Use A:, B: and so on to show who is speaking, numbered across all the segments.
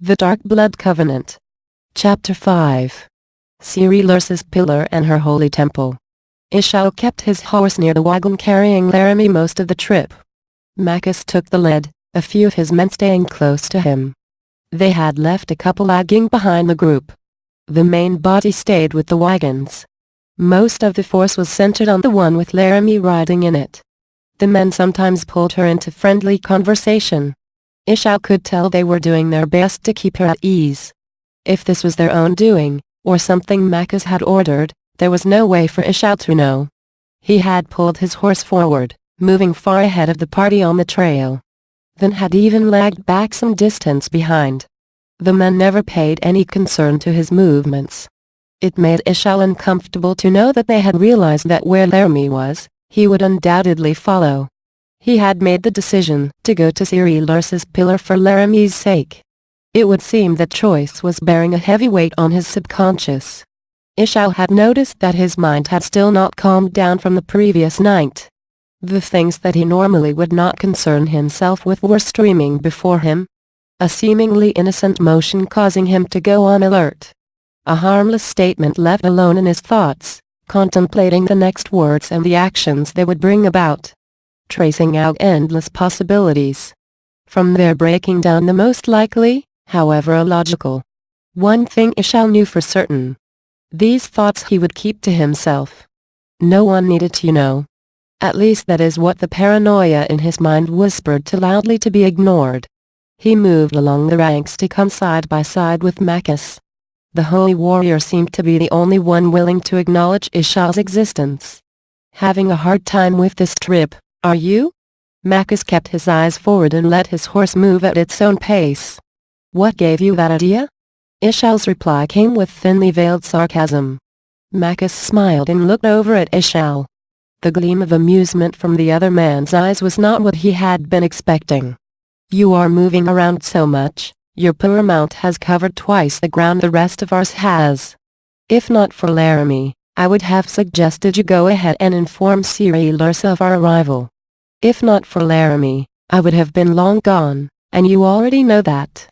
A: The Dark Blood Covenant. Chapter 5. Ceri-Lersa's Pillar and Her Holy Temple. Ishal kept his horse near the wagon carrying Laramie most of the trip. Maccus took the lead, a few of his men staying close to him. They had left a couple lagging behind the group. The main body stayed with the wagons. Most of the force was centered on the one with Laramie riding in it. The men sometimes pulled her into friendly conversation. Ishal could tell they were doing their best to keep her at ease. If this was their own doing, or something Maccus had ordered, there was no way for Ishal to know. He had pulled his horse forward, moving far ahead of the party on the trail. Then had even lagged back some distance behind. The men never paid any concern to his movements. It made Ishal uncomfortable to know that they had realized that where Laramie was, he would undoubtedly follow. He had made the decision to go to Ceri-Lersa's pillar for Laramie's sake. It would seem that choice was bearing a heavy weight on his subconscious. Ishal had noticed that his mind had still not calmed down from the previous night. The things that he normally would not concern himself with were streaming before him. A seemingly innocent motion causing him to go on alert. A harmless statement left alone in his thoughts, contemplating the next words and the actions they would bring about. Tracing out endless possibilities. From there breaking down the most likely, however illogical. One thing Ishal knew for certain. These thoughts he would keep to himself. No one needed to know. At least that is what the paranoia in his mind whispered too loudly to be ignored. He moved along the ranks to come side by side with Maccus. The holy warrior seemed to be the only one willing to acknowledge Ishal's existence. Having a hard time with this trip, are you? Maccus kept his eyes forward and let his horse move at its own pace. What gave you that idea? Ishal's reply came with thinly veiled sarcasm. Maccus smiled and looked over at Ishal. The gleam of amusement from the other man's eyes was not what he had been expecting. You are moving around so much, your poor mount has covered twice the ground the rest of ours has. If not for Laramie, I would have suggested you go ahead and inform Ceri-Lersa of our arrival. If not for Laramie, I would have been long gone, and you already know that.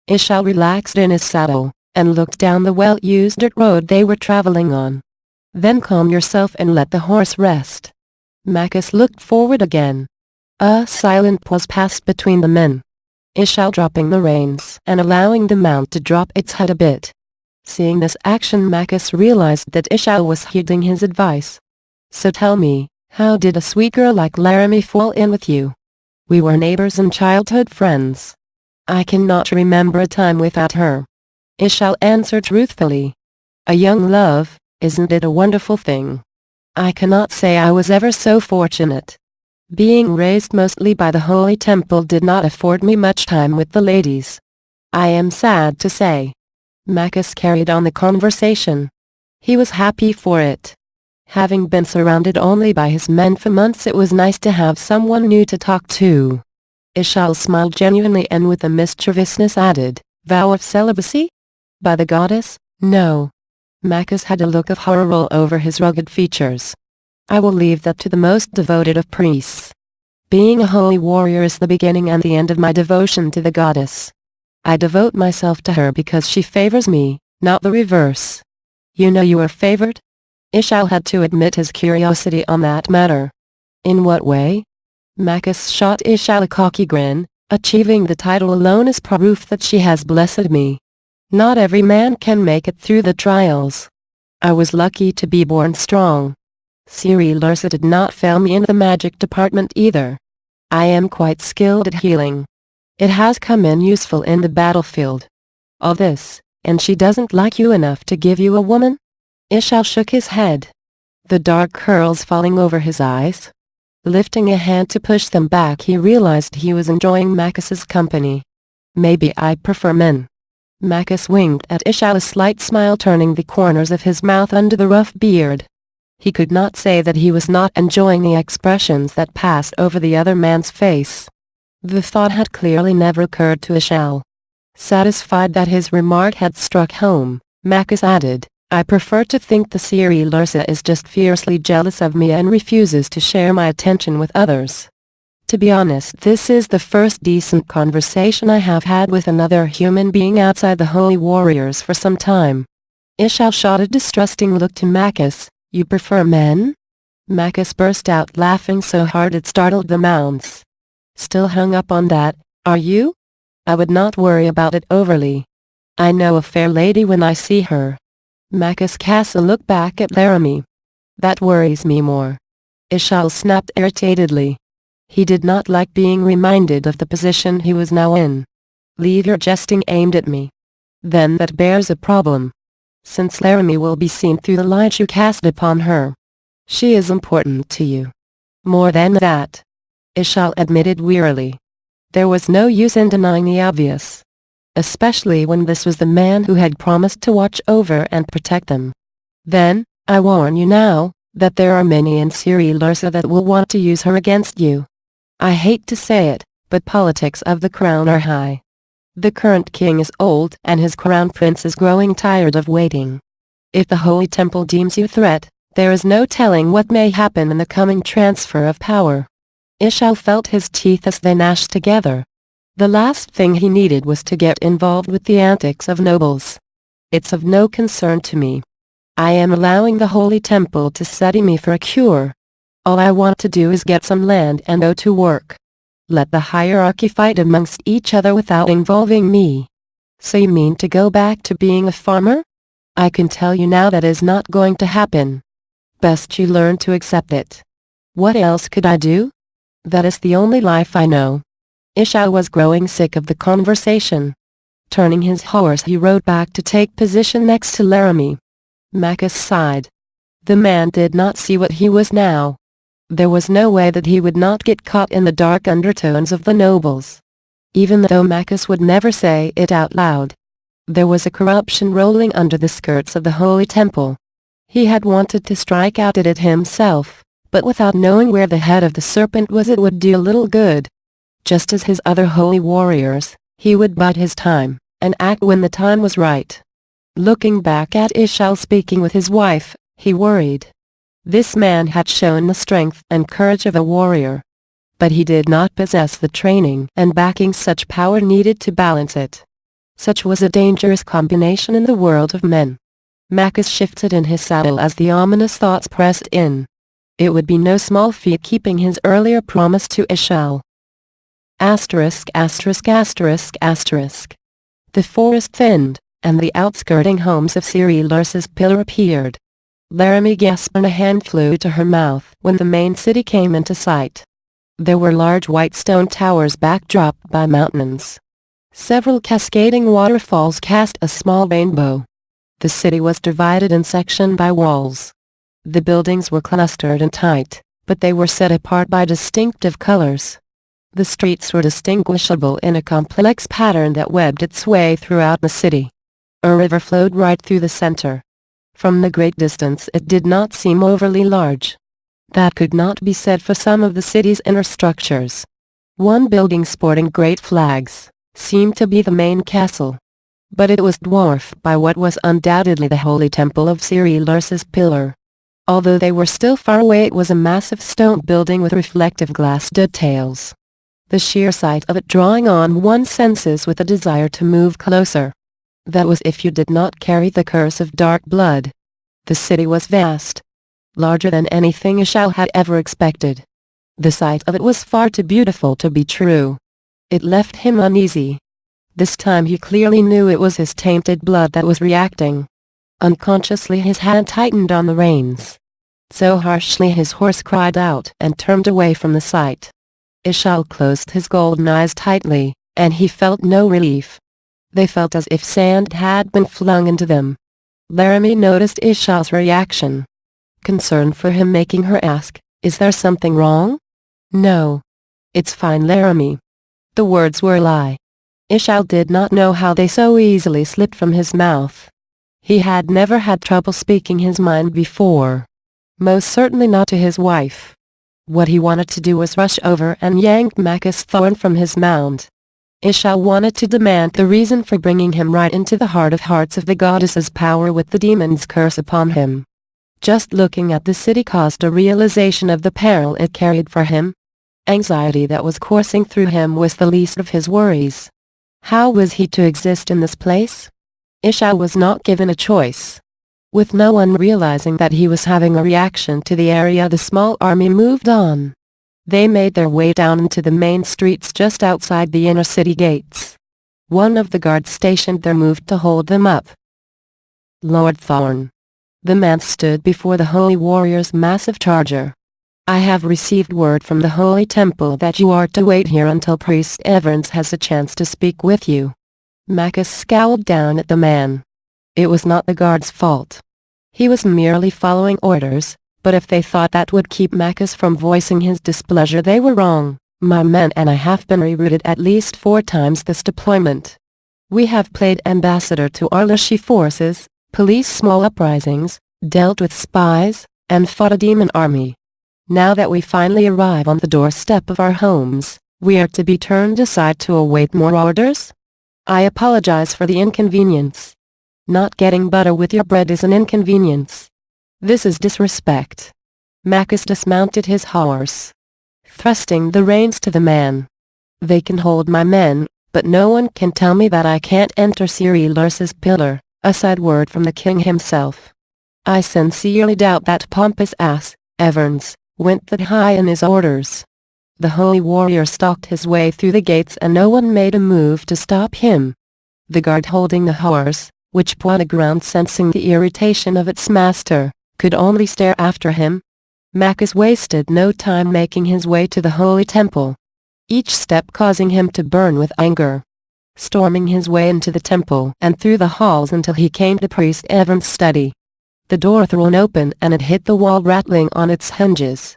A: Ishal relaxed in his saddle, and looked down the well-used dirt road they were traveling on. Then calm yourself and let the horse rest. Maccus looked forward again. A silent pause passed between the men. Ishal dropping the reins and allowing the mount to drop its head a bit. Seeing this action, Maccus realized that Ishal was heeding his advice. So tell me, how did a sweet girl like Laramie fall in with you? We were neighbors and childhood friends. I cannot remember a time without her. Ishal answered truthfully. A young love, isn't it a wonderful thing? I cannot say I was ever so fortunate. Being raised mostly by the Holy Temple did not afford me much time with the ladies. I am sad to say. Maccus carried on the conversation. He was happy for it. Having been surrounded only by his men for months, it was nice to have someone new to talk to. Ishal smiled genuinely and with a mischievousness added, vow of celibacy? By the goddess, no. Maccus had a look of horror roll over his rugged features. I will leave that to the most devoted of priests. Being a holy warrior is the beginning and the end of my devotion to the goddess. I devote myself to her because she favors me, not the reverse. You know you are favored? Ishal had to admit his curiosity on that matter. In what way? Maccus shot Ishal a cocky grin. Achieving the title alone is proof that she has blessed me. Not every man can make it through the trials. I was lucky to be born strong. Ceri-Lersa did not fail me in the magic department either. I am quite skilled at healing. It has come in useful in the battlefield. All this, and she doesn't like you enough to give you a woman? Ishal shook his head. The dark curls falling over his eyes. Lifting a hand to push them back, he realized he was enjoying Maccus's company. Maybe I prefer men. Maccus winked at Ishal, a slight smile turning the corners of his mouth under the rough beard. He could not say that he was not enjoying the expressions that passed over the other man's face. The thought had clearly never occurred to Ishal. Satisfied that his remark had struck home, Maccus added, I prefer to think the Ceri-Lersa is just fiercely jealous of me and refuses to share my attention with others. To be honest, this is the first decent conversation I have had with another human being outside the holy warriors for some time. Ishal shot a distrusting look to Maccus. You prefer men? Maccus burst out laughing so hard it startled the mounts. Still hung up on that, are you? I would not worry about it overly. I know a fair lady when I see her. Maccus cast a look back at Laramie. That worries me more. Ishal snapped irritatedly. He did not like being reminded of the position he was now in. Leave your jesting aimed at me. Then that bears a problem. Since Laramie will be seen through the light you cast upon her. She is important to you. More than that. Ishal admitted wearily. There was no use in denying the obvious. Especially when this was the man who had promised to watch over and protect them. Then, I warn you now, that there are many in Ceri-Lersa that will want to use her against you. I hate to say it, but politics of the crown are high. The current king is old and his crown prince is growing tired of waiting. If the Holy Temple deems you a threat, there is no telling what may happen in the coming transfer of power. Ishal felt his teeth as they gnashed together. The last thing he needed was to get involved with the antics of nobles. It's of no concern to me. I am allowing the Holy Temple to study me for a cure. All I want to do is get some land and go to work. Let the hierarchy fight amongst each other without involving me. So you mean to go back to being a farmer? I can tell you now that is not going to happen. Best you learn to accept it. What else could I do? That is the only life I know. Ishal was growing sick of the conversation. Turning his horse he rode back to take position next to Laramie. Maccus sighed. The man did not see what he was now. There was no way that he would not get caught in the dark undertones of the nobles. Even though Maccus would never say it out loud. There was a corruption rolling under the skirts of the Holy Temple. He had wanted to strike out at it himself, but without knowing where the head of the serpent was it would do little good. Just as his other holy warriors, he would bide his time, and act when the time was right. Looking back at Ishal speaking with his wife, he worried. This man had shown the strength and courage of a warrior. But he did not possess the training and backing such power needed to balance it. Such was a dangerous combination in the world of men. Maccus shifted in his saddle as the ominous thoughts pressed in. It would be no small feat keeping his earlier promise to Ishal. *********. The forest thinned, and the outskirting homes of Ceri-Lersa's pillar appeared. Laramie gasped and a hand flew to her mouth when the main city came into sight. There were large white stone towers backdropped by mountains. Several cascading waterfalls cast a small rainbow. The city was divided in sections by walls. The buildings were clustered and tight, but they were set apart by distinctive colors. The streets were distinguishable in a complex pattern that webbed its way throughout the city. A river flowed right through the center. From the great distance it did not seem overly large. That could not be said for some of the city's inner structures. One building sporting great flags seemed to be the main castle. But it was dwarfed by what was undoubtedly the Holy Temple of Ceri-Lersa's pillar. Although they were still far away, it was a massive stone building with reflective glass details. The sheer sight of it drawing on one's senses with a desire to move closer. That was if you did not carry the curse of dark blood. The city was vast. Larger than anything Ishal had ever expected. The sight of it was far too beautiful to be true. It left him uneasy. This time he clearly knew it was his tainted blood that was reacting. Unconsciously his hand tightened on the reins. So harshly his horse cried out and turned away from the sight. Ishal closed his golden eyes tightly, and he felt no relief. They felt as if sand had been flung into them. Laramie noticed Ishal's reaction. Concerned for him, making her ask, "Is there something wrong?" "No. It's fine, Laramie." The words were a lie. Ishal did not know how they so easily slipped from his mouth. He had never had trouble speaking his mind before. Most certainly not to his wife. What he wanted to do was rush over and yank Maccus Thorn from his mount. Ishal wanted to demand the reason for bringing him right into the heart of hearts of the goddess's power with the demon's curse upon him. Just looking at the city caused a realization of the peril it carried for him. Anxiety that was coursing through him was the least of his worries. How was he to exist in this place? Ishao was not given a choice. With no one realizing that he was having a reaction to the area, the small army moved on. They made their way down into the main streets just outside the inner city gates. One of the guards stationed there moved to hold them up. Lord Thorn. The man stood before the holy warrior's massive charger. I have received word from the holy temple that you are to wait here until Priest Everns has a chance to speak with you. Maccus scowled down at the man. It was not the guard's fault. He was merely following orders, but if they thought that would keep Maccus from voicing his displeasure, they were wrong. My men and I have been rerouted at least 4 times this deployment. We have played ambassador to Areloshi forces, policed small uprisings, dealt with spies, and fought a demon army. Now that we finally arrive on the doorstep of our homes, we are to be turned aside to await more orders? I apologize for the inconvenience. Not getting butter with your bread is an inconvenience. This is disrespect. Maccus dismounted his horse, thrusting the reins to the man. They can hold my men, but no one can tell me that I can't enter Ceri-Lersa's pillar, a side word from the king himself. I sincerely doubt that pompous ass, Everns, went that high in his orders. The holy warrior stalked his way through the gates and no one made a move to stop him. The guard holding the horse, which pointed ground sensing the irritation of its master, could only stare after him. Maccus wasted no time making his way to the holy temple, each step causing him to burn with anger. Storming his way into the temple and through the halls until he came to Priest Everns' study. The door thrown open and it hit the wall rattling on its hinges.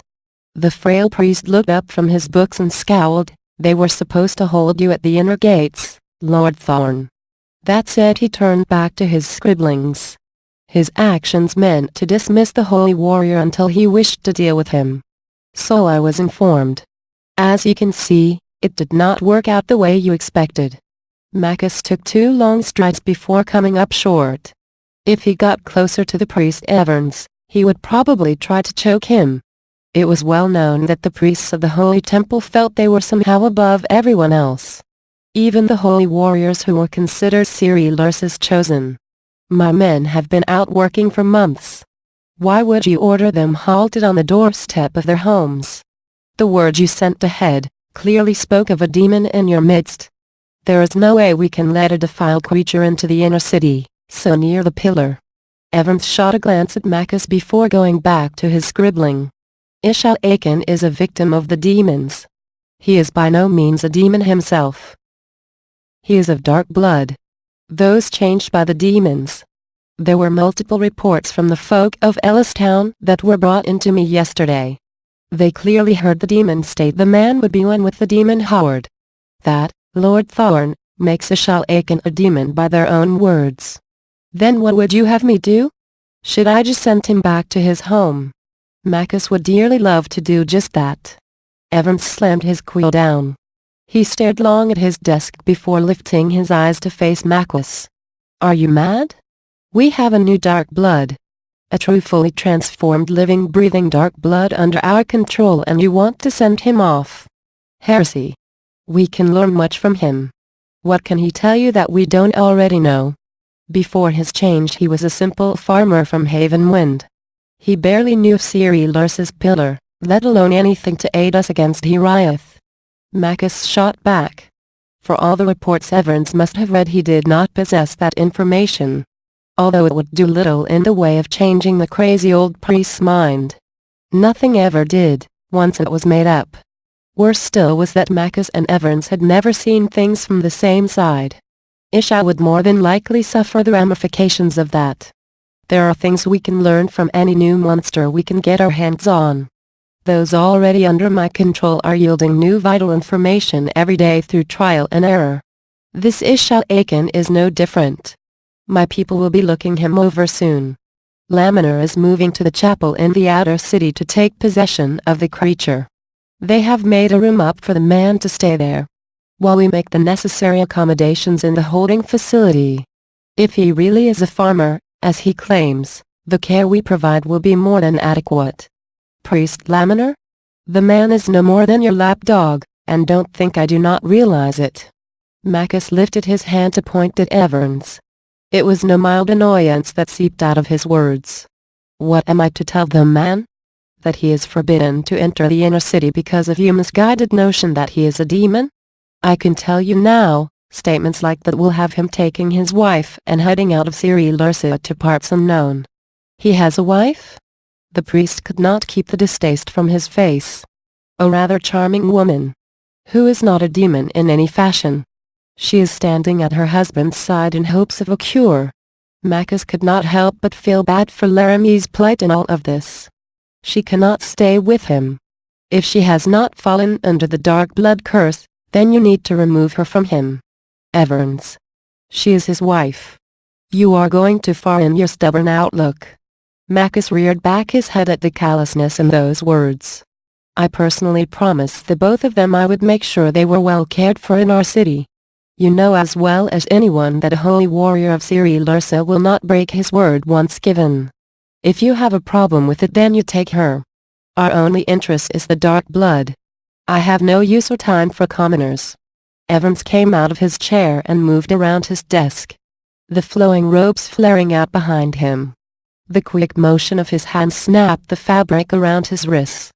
A: The frail priest looked up from his books and scowled. They were supposed to hold you at the inner gates, Lord Thorn. That said, he turned back to his scribblings. His actions meant to dismiss the holy warrior until he wished to deal with him. So I was informed. As you can see, it did not work out the way you expected. Maccus took 2 long strides before coming up short. If he got closer to the priest Everns, he would probably try to choke him. It was well known that the priests of the holy temple felt they were somehow above everyone else. Even the holy warriors who were considered Ceri-Lersa's chosen. My men have been out working for months. Why would you order them halted on the doorstep of their homes? The word you sent ahead clearly spoke of a demon in your midst. There is no way we can let a defiled creature into the inner city, so near the pillar. Everns shot a glance at Maccus before going back to his scribbling. Ishao is a victim of the demons. He is by no means a demon himself. He is of dark blood. Those changed by the demons. There were multiple reports from the folk of Ellistown that were brought into me yesterday. They clearly heard the demon state the man would be one with the demon Howard. That, Lord Thorn, makes Ishao a demon by their own words. Then what would you have me do? Should I just send him back to his home? Maccus would dearly love to do just that. Everns slammed his quill down. He stared long at his desk before lifting his eyes to face Maccus. Are you mad? We have a new dark blood. A true fully transformed living breathing dark blood under our control and you want to send him off? Heresy. We can learn much from him. What can he tell you that we don't already know? Before his change he was a simple farmer from Havenwind. He barely knew Ceri-Lersa's pillar, let alone anything to aid us against Heriath. Maccus shot back. For all the reports Everns must have read, he did not possess that information. Although it would do little in the way of changing the crazy old priest's mind. Nothing ever did, once it was made up. Worse still was that Maccus and Everns had never seen things from the same side. Ishao would more than likely suffer the ramifications of that. There are things we can learn from any new monster we can get our hands on. Those already under my control are yielding new vital information every day through trial and error. This Ishao is no different. My people will be looking him over soon. Laminar is moving to the chapel in the outer city to take possession of the creature. They have made a room up for the man to stay there, while we make the necessary accommodations in the holding facility. If he really is a farmer, as he claims, the care we provide will be more than adequate. Priest Laminar? The man is no more than your lapdog, and don't think I do not realize it. Maccus lifted his hand to point at Everns. It was no mild annoyance that seeped out of his words. What am I to tell the man? That he is forbidden to enter the inner city because of your misguided notion that he is a demon? I can tell you now, statements like that will have him taking his wife and heading out of Ceri-Lersa to parts unknown. He has a wife? The priest could not keep the distaste from his face. A rather charming woman. Who is not a demon in any fashion. She is standing at her husband's side in hopes of a cure. Maccus could not help but feel bad for Laramie's plight in all of this. She cannot stay with him. If she has not fallen under the dark blood curse, then you need to remove her from him. Everns. She is his wife. You are going too far in your stubborn outlook. Maccus reared back his head at the callousness in those words. I personally promised the both of them I would make sure they were well cared for in our city. You know as well as anyone that a holy warrior of Ceri-Lersa will not break his word once given. If you have a problem with it, then you take her. Our only interest is the dark blood. I have no use or time for commoners. Everns came out of his chair and moved around his desk. The flowing robes flaring out behind him. The quick motion of his hand snapped the fabric around his wrists.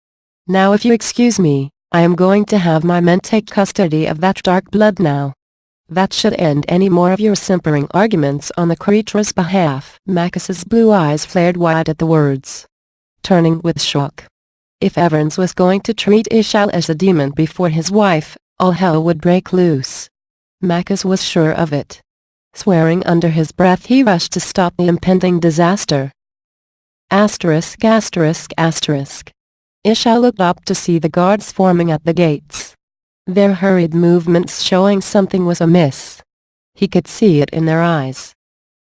A: Now if you excuse me, I am going to have my men take custody of that dark blood now. That should end any more of your simpering arguments on the creature's behalf. Maccus's blue eyes flared wide at the words. Turning with shock. If Everns was going to treat Ishal as a demon before his wife, all hell would break loose. Maccus was sure of it. Swearing under his breath, he rushed to stop the impending disaster. Asterisk asterisk asterisk. Ishal looked up to see the guards forming at the gates. Their hurried movements showing something was amiss. He could see it in their eyes.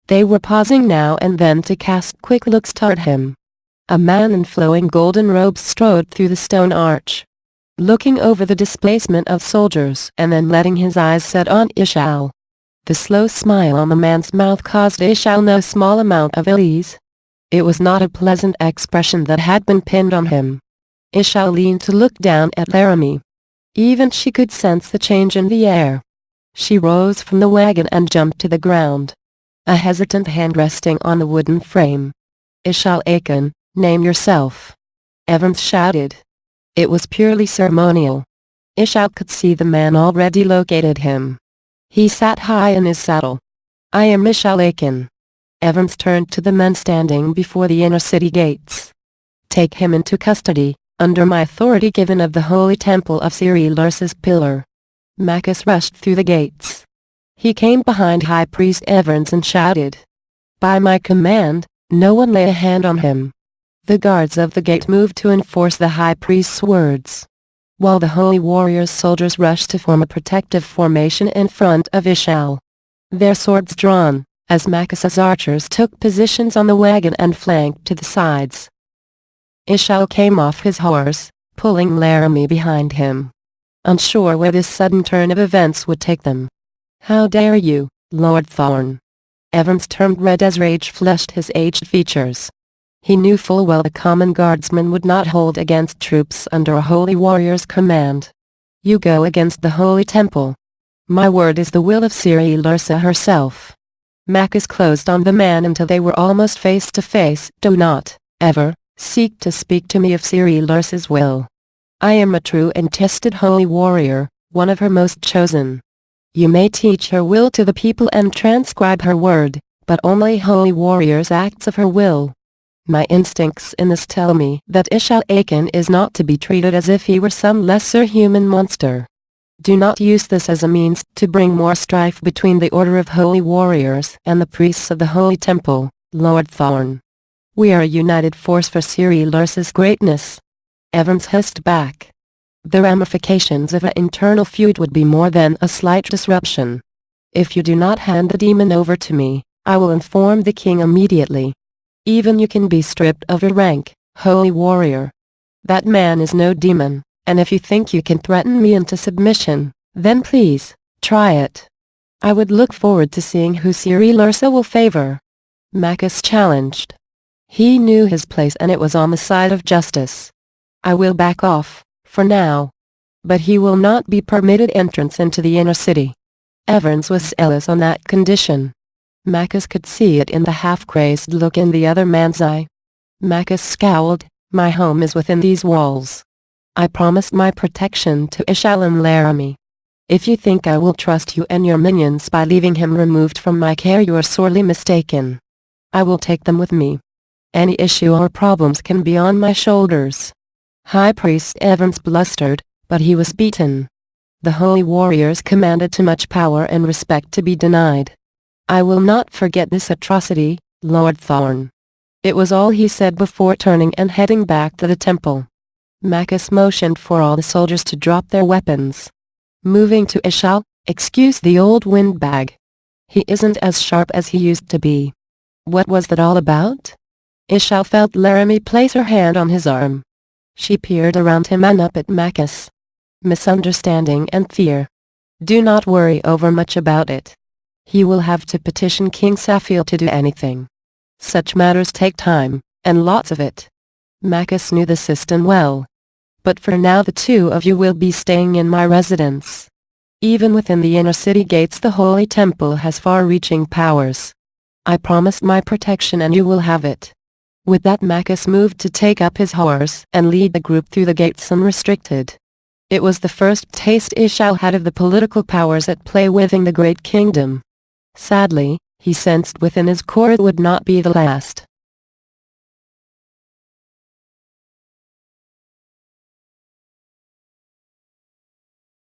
A: They were pausing now and then to cast quick looks toward him. A man in flowing golden robes strode through the stone arch, looking over the displacement of soldiers and then letting his eyes set on Ishal. The slow smile on the man's mouth caused Ishal no small amount of unease. It was not a pleasant expression that had been pinned on him. Ishal leaned to look down at Laramie. Even she could sense the change in the air. She rose from the wagon and jumped to the ground. A hesitant hand resting on the wooden frame. Ishal Akin, name yourself. Everns shouted. It was purely ceremonial. Ishal could see the man already located him. He sat high in his saddle. I am Ishal Akin. Everns turned to the men standing before the inner city gates. Take him into custody, under my authority given of the holy temple of Ceri-Lersa's pillar. Maccus rushed through the gates. He came behind High Priest Everns and shouted. By my command, no one lay a hand on him. The guards of the gate moved to enforce the High Priest's words, while the holy warrior's soldiers rushed to form a protective formation in front of Ishal. Their swords drawn, as Maccus's archers took positions on the wagon and flanked to the sides. Ishal came off his horse, pulling Laramie behind him, unsure where this sudden turn of events would take them. How dare you, Lord Thorn? Everns turned red as rage flushed his aged features. He knew full well the common guardsman would not hold against troops under a holy warrior's command. You go against the holy temple. My word is the will of Ceri-Lersa herself. Maccus closed on the man until they were almost face to face. Do not, ever, seek to speak to me of Ceri-Lersa's will. I am a true and tested holy warrior, one of her most chosen. You may teach her will to the people and transcribe her word, but only holy warriors acts of her will. My instincts in this tell me that Ishal Akin is not to be treated as if he were some lesser human monster. Do not use this as a means to bring more strife between the Order of Holy Warriors and the priests of the Holy Temple, Lord Thorn. We are a united force for Ceri-Lersa's greatness. Everns hissed back. The ramifications of an internal feud would be more than a slight disruption. If you do not hand the demon over to me, I will inform the king immediately. Even you can be stripped of your rank, holy warrior. That man is no demon, and if you think you can threaten me into submission, then please, try it. I would look forward to seeing who Ceri-Lersa will favor. Maccus challenged. He knew his place and it was on the side of justice. I will back off, For now. But he will not be permitted entrance into the inner city. Everns was zealous on that condition. Maccus could see it in the half-crazed look in the other man's eye. Maccus scowled. My home is within these walls. I promised my protection to Ishal and Laramie. If you think I will trust you and your minions by leaving him removed from my care, you are sorely mistaken. I will take them with me. Any issue or problems can be on my shoulders. High Priest Everns blustered, but he was beaten. The holy warriors commanded too much power and respect to be denied. I will not forget this atrocity, Lord Thorn. It was all he said before turning and heading back to the temple. Maccus motioned for all the soldiers to drop their weapons. Moving to Ishal, excuse the old windbag. He isn't as sharp as he used to be. What was that all about? Ishal felt Laramie place her hand on his arm. She peered around him and up at Maccus. Misunderstanding and fear. Do not worry over much about it. He will have to petition King Safiel to do anything. Such matters take time, and lots of it. Maccus knew the system well. But for now the two of you will be staying in my residence. Even within the inner city gates the holy temple has far-reaching powers. I promised my protection and you will have it. With that Maccus moved to take up his horse and lead the group through the gates unrestricted. It was the first taste Ishal had of the political powers at play within the great kingdom. Sadly, he sensed within his core it would not be the last.